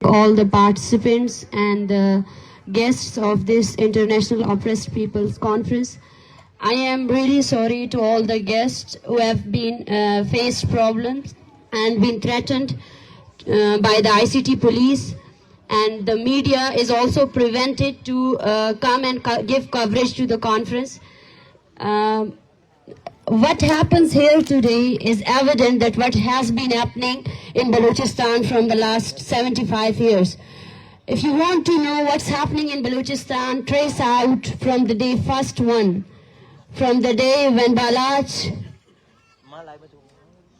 all the participants and the guests of this International Oppressed Peoples Conference. I am really sorry to all the guests who have been faced problems and been threatened by the ICT police, and the media is also prevented to come and give coverage to the conference. What happens here today is evident that what has been happening in Balochistan from the last 75 years. If you want to know what's happening in Balochistan, trace out from the day first one, from the day when Baloch,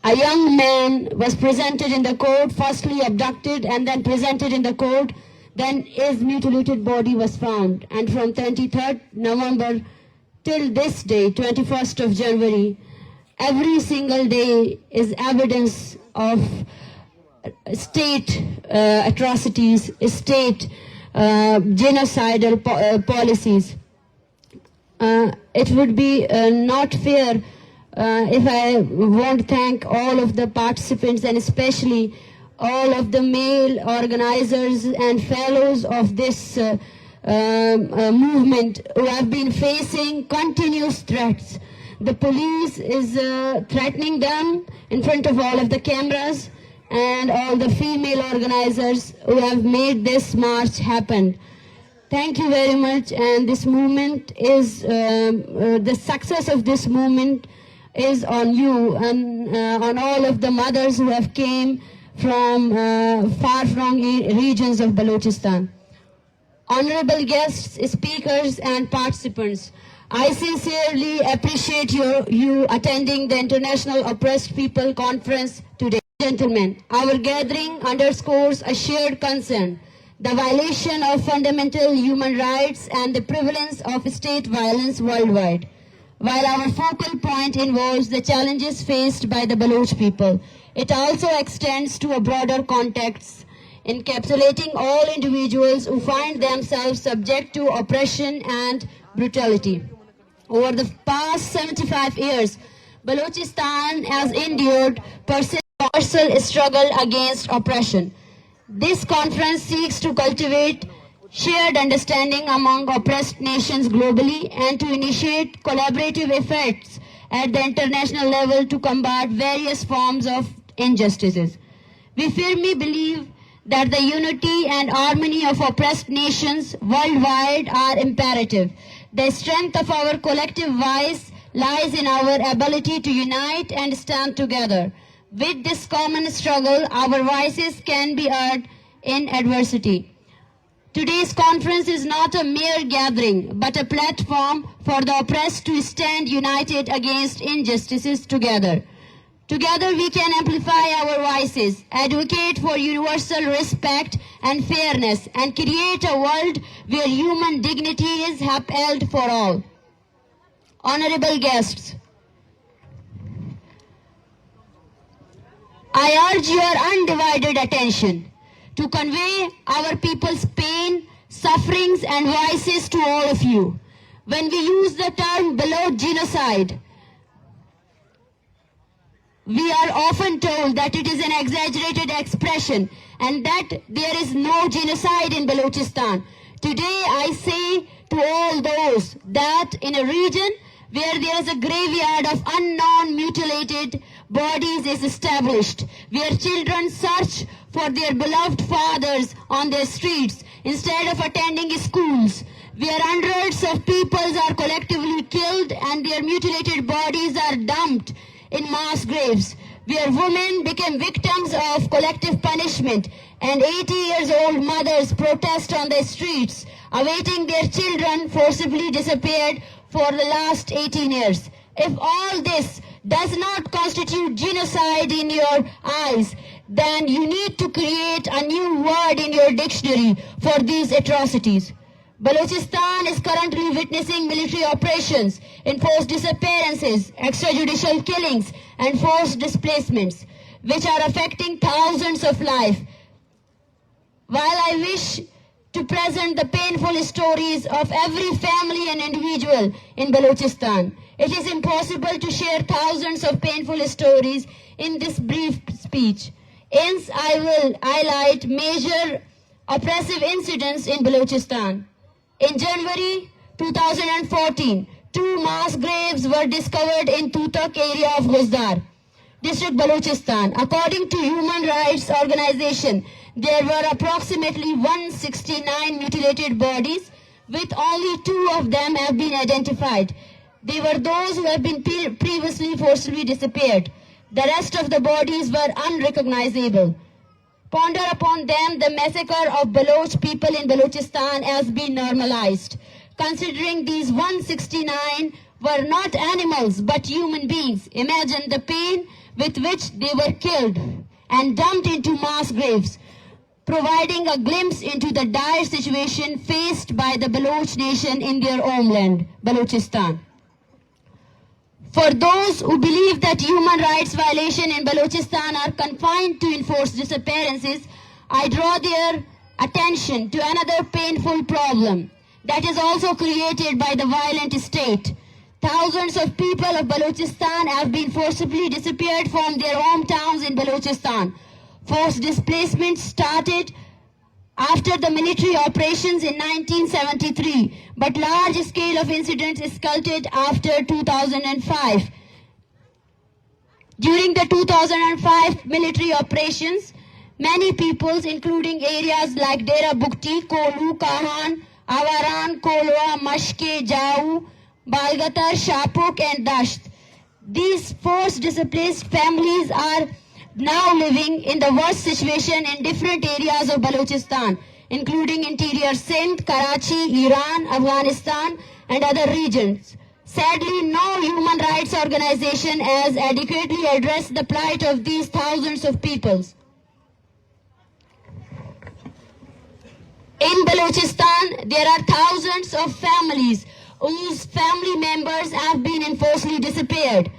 a young man, was presented in the court, firstly abducted and then presented in the court, then his mutilated body was found. And from 23rd November till this day, 21st of January, every single day is evidence of state atrocities, state genocidal policies. It would be not fair if I won't thank all of the participants and especially all of the male organizers and fellows of this movement who have been facing continuous threats. The police is threatening them in front of all of the cameras, and all the female organizers who have made this march happen. Thank you very much, and this movement is, the success of this movement is on you and on all of the mothers who have came from far-flung regions of Balochistan. Honorable guests, speakers and participants, I sincerely appreciate you attending the International Oppressed People Conference today. Gentlemen, our gathering underscores a shared concern, the violation of fundamental human rights and the prevalence of state violence worldwide. While our focal point involves the challenges faced by the Baloch people, it also extends to a broader context, encapsulating all individuals who find themselves subject to oppression and brutality. Over the past 75 years, Balochistan has endured persistent struggle against oppression. This conference seeks to cultivate shared understanding among oppressed nations globally and to initiate collaborative efforts at the international level to combat various forms of injustices. We firmly believe that the unity and harmony of oppressed nations worldwide are imperative. The strength of our collective voice lies in our ability to unite and stand together. With this common struggle, our voices can be heard in adversity. Today's conference is not a mere gathering, but a platform for the oppressed to stand united against injustices together. Together we can amplify our voices, advocate for universal respect and fairness, and create a world where human dignity is upheld for all. Honorable guests, I urge your undivided attention to convey our people's pain, sufferings and voices to all of you. When we use the term Baloch genocide, we are often told that it is an exaggerated expression and that there is no genocide in Balochistan. Today I say to all those that in a region where there is a graveyard of unknown mutilated bodies is established, where children search for their beloved fathers on their streets instead of attending schools, where hundreds of peoples are collectively killed and their mutilated bodies are dumped in mass graves, where women became victims of collective punishment and 80-year-old mothers protest on the streets, awaiting their children forcibly disappeared for the last 18 years. If all this does not constitute genocide in your eyes, then you need to create a new word in your dictionary for these atrocities. Balochistan is currently witnessing military operations, enforced disappearances, extrajudicial killings, and forced displacements, which are affecting thousands of lives. While I wish to present the painful stories of every family and individual in Balochistan, it is impossible to share thousands of painful stories in this brief speech. Hence, I will highlight major oppressive incidents in Balochistan. In January 2014, 2 mass graves were discovered in Tutak area of Guzdar, district Balochistan. According to human rights organization, there were approximately 169 mutilated bodies, with only 2 of them have been identified. They were those who have been previously forcibly disappeared. The rest of the bodies were unrecognizable. Ponder upon them, the massacre of Baloch people in Balochistan has been normalized. Considering these 169 were not animals but human beings, imagine the pain with which they were killed and dumped into mass graves, providing a glimpse into the dire situation faced by the Baloch nation in their homeland, Balochistan. For those who believe that human rights violations in Balochistan are confined to enforced disappearances, I draw their attention to another painful problem that is also created by the violent state. Thousands of people of Balochistan have been forcibly disappeared from their hometowns in Balochistan. Forced displacement started after the military operations in 1973, but large scale of incidents escalated after 2005. During the 2005 military operations, many peoples, including areas like Dera Bukti, Kolu, Kahan, Avaran, Kolwa, Mashke, Jau, Balgatar, Shapuk and Dasht. These forced displaced families are now living in the worst situation in different areas of Balochistan, including interior Sindh, Karachi, Iran, Afghanistan and other regions. Sadly, no human rights organization has adequately addressed the plight of these thousands of peoples. In Balochistan, there are thousands of families whose family members have been enforcedly disappeared.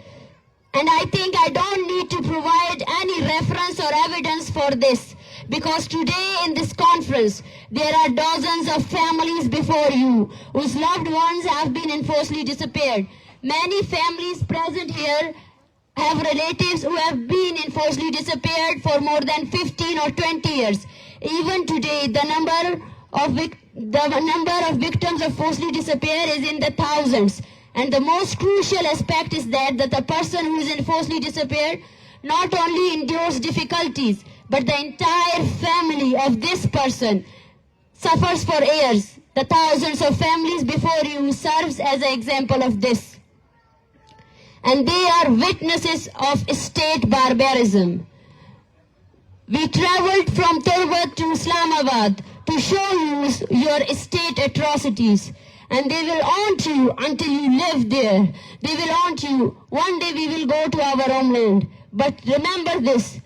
And I think I don't need to provide any reference or evidence for this, because today in this conference, there are dozens of families before you whose loved ones have been enforcedly disappeared. Many families present here have relatives who have been enforcedly disappeared for more than 15 or 20 years. Even today, the number of victims of forcibly disappear is in the thousands. And the most crucial aspect is that the person who is enforcedly disappeared not only endures difficulties, but the entire family of this person suffers for years. The thousands of families before you serves as an example of this. And they are witnesses of state barbarism. We traveled from Turbat to Islamabad to show you your state atrocities. And they will haunt you until you live there. They will haunt you. One day we will go to our homeland. But remember this,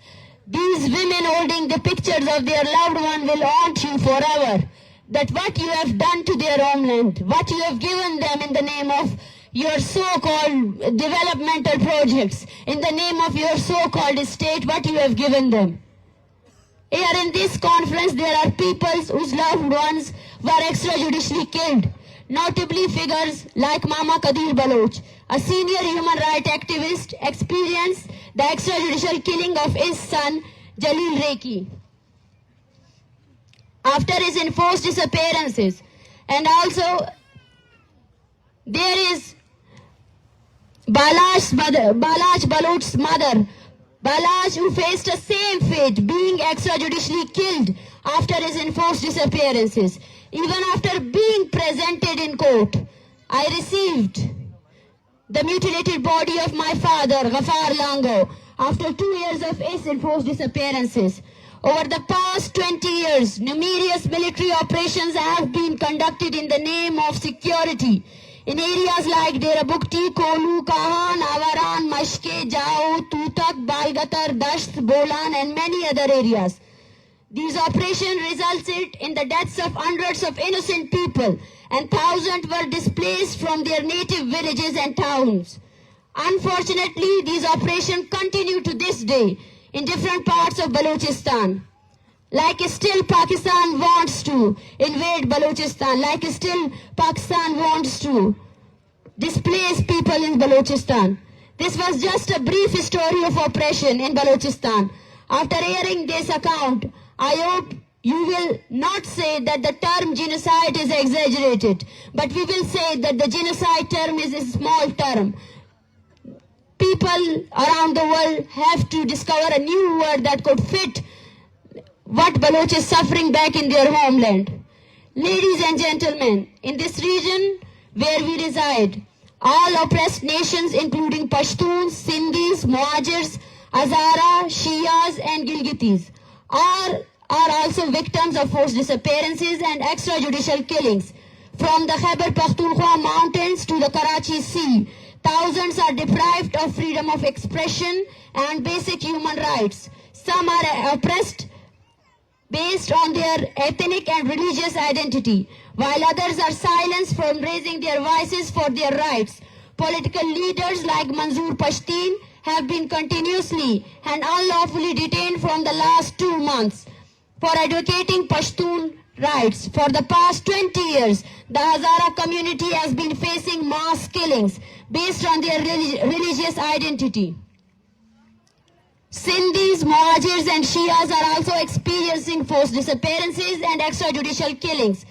these women holding the pictures of their loved one will haunt you forever. That what you have done to their homeland, what you have given them in the name of your so-called developmental projects, in the name of your so-called state, what you have given them. Here in this conference, there are people whose loved ones were extrajudicially killed. Notably figures like Mama Kadir Baloch, a senior human rights activist, experienced the extrajudicial killing of his son Jalil Reki after his enforced disappearances. And also there is Baloch's mother, Baloch, who faced the same fate, being extrajudicially killed after his enforced disappearances. Even after being presented in court, I received the mutilated body of my father, Ghafar Lango, after 2 years of his enforced disappearances. Over the past 20 years, numerous military operations have been conducted in the name of security in areas like Dera Bukti, Kolu, Kahan, Avaran, Mashke, Jau, Tutak, Balgatar, Dasht, Bolan and many other areas. These operations resulted in the deaths of hundreds of innocent people, and thousands were displaced from their native villages and towns. Unfortunately, these operations continue to this day in different parts of Balochistan. Like still Pakistan wants to invade Balochistan, like still Pakistan wants to displace people in Balochistan. This was just a brief story of oppression in Balochistan. After hearing this account, I hope You will not say that the term genocide is exaggerated, but we will say that the genocide term is a small term. People around the world have to discover a new word that could fit what Baloch is suffering back in their homeland. Ladies and gentlemen, in this region where we reside, all oppressed nations including Pashtuns, Sindhis, Muhajirs, Hazara, Shias and Gilgitis are also victims of forced disappearances and extrajudicial killings. From the Khyber Pakhtunkhwa mountains to the Karachi Sea, thousands are deprived of freedom of expression and basic human rights. Some are oppressed based on their ethnic and religious identity, while others are silenced from raising their voices for their rights. Political leaders like Manzoor Pashtun have been continuously and unlawfully detained from the last 2 months for advocating Pashtun rights. For the past 20 years, the Hazara community has been facing mass killings based on their religious identity. Sindhis, Muhajirs and Shias are also experiencing forced disappearances and extrajudicial killings.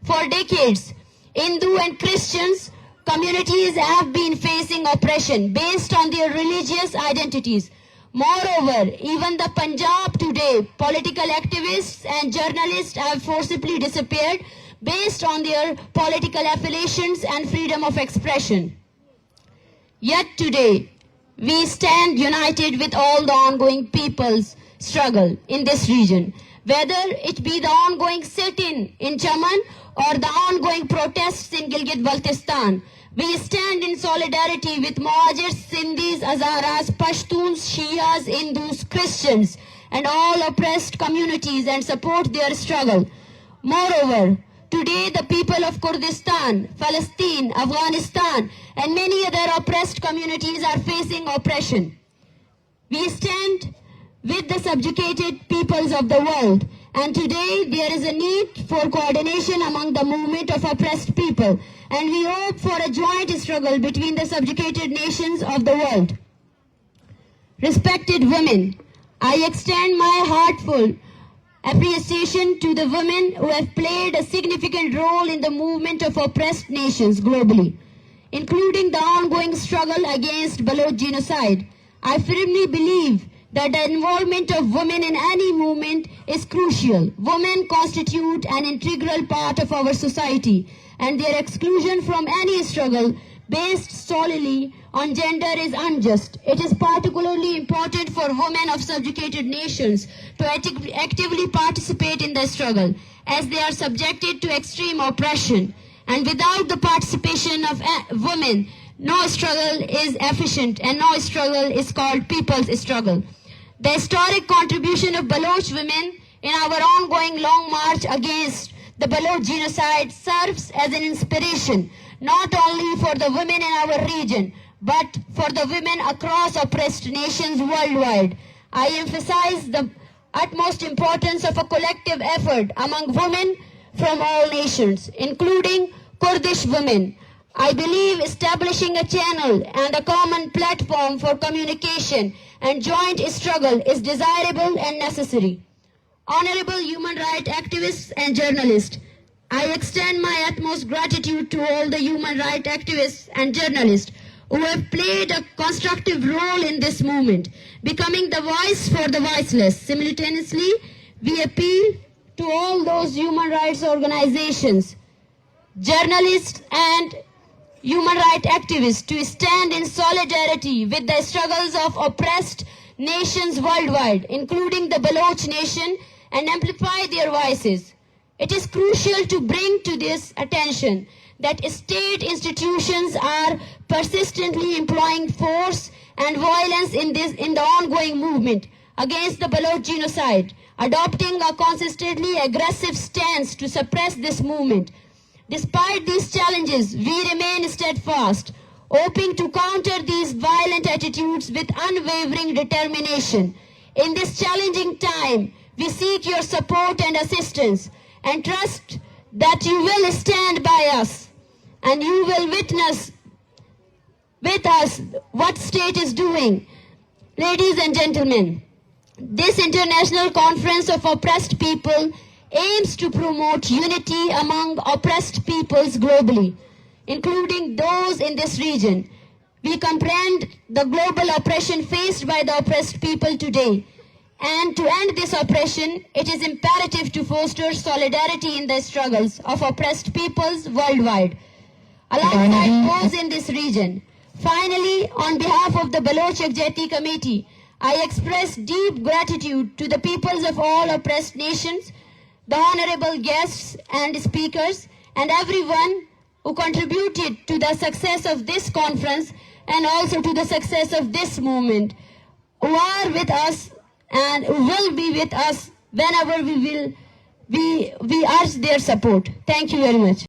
For decades, Hindu and Christians communities have been facing oppression based on their religious identities. Moreover, even the Punjab today, political activists and journalists have forcibly disappeared based on their political affiliations and freedom of expression. Yet today, we stand united with all the ongoing people's struggle in this region, whether it be the ongoing sit-in in Chaman or the ongoing protests in Gilgit-Baltistan. We stand in solidarity with Muhajirs, Sindhis, Hazaras, Pashtuns, Shias, Hindus, Christians and all oppressed communities and support their struggle. Moreover, today the people of Kurdistan, Palestine, Afghanistan and many other oppressed communities are facing oppression. We stand with the subjugated peoples of the world, and today there is a need for coordination among the movement of oppressed people, and we hope for a joint struggle between the subjugated nations of the world. Respected women, I extend my heartfelt appreciation to the women who have played a significant role in the movement of oppressed nations globally, including the ongoing struggle against Baloch genocide. I firmly believe that the involvement of women in any movement is crucial. Women constitute an integral part of our society, and their exclusion from any struggle based solely on gender is unjust. It is particularly important for women of subjugated nations to actively participate in the struggle, as they are subjected to extreme oppression. And without the participation of women, no struggle is efficient and no struggle is called people's struggle. The historic contribution of Baloch women in our ongoing long march against the Baloch genocide serves as an inspiration not only for the women in our region, but for the women across oppressed nations worldwide. I emphasize the utmost importance of a collective effort among women from all nations, including Kurdish women. I believe establishing a channel and a common platform for communication and joint struggle is desirable and necessary. Honorable human rights activists and journalists, I extend my utmost gratitude to all the human rights activists and journalists who have played a constructive role in this movement, becoming the voice for the voiceless. Simultaneously, we appeal to all those human rights organizations, journalists and human rights activists to stand in solidarity with the struggles of oppressed nations worldwide, including the Baloch nation, and amplify their voices. It is crucial to bring to this attention that state institutions are persistently employing force and violence in the ongoing movement against the Baloch genocide, adopting a consistently aggressive stance to suppress this movement. Despite these challenges, we remain steadfast, hoping to counter these violent attitudes with unwavering determination. In this challenging time, we seek your support and assistance and trust that you will stand by us and you will witness with us what state is doing. Ladies and gentlemen, this international conference of oppressed people aims to promote unity among oppressed peoples globally, including those in this region. We comprehend the global oppression faced by the oppressed people today. And to end this oppression, it is imperative to foster solidarity in the struggles of oppressed peoples worldwide, alongside those in this region. Finally, on behalf of the Baloch Yakjehti Committee, I express deep gratitude to the peoples of all oppressed nations, the honorable guests and speakers, and everyone who contributed to the success of this conference and also to the success of this movement, who are with us and who will be with us whenever we urge their support. Thank you very much.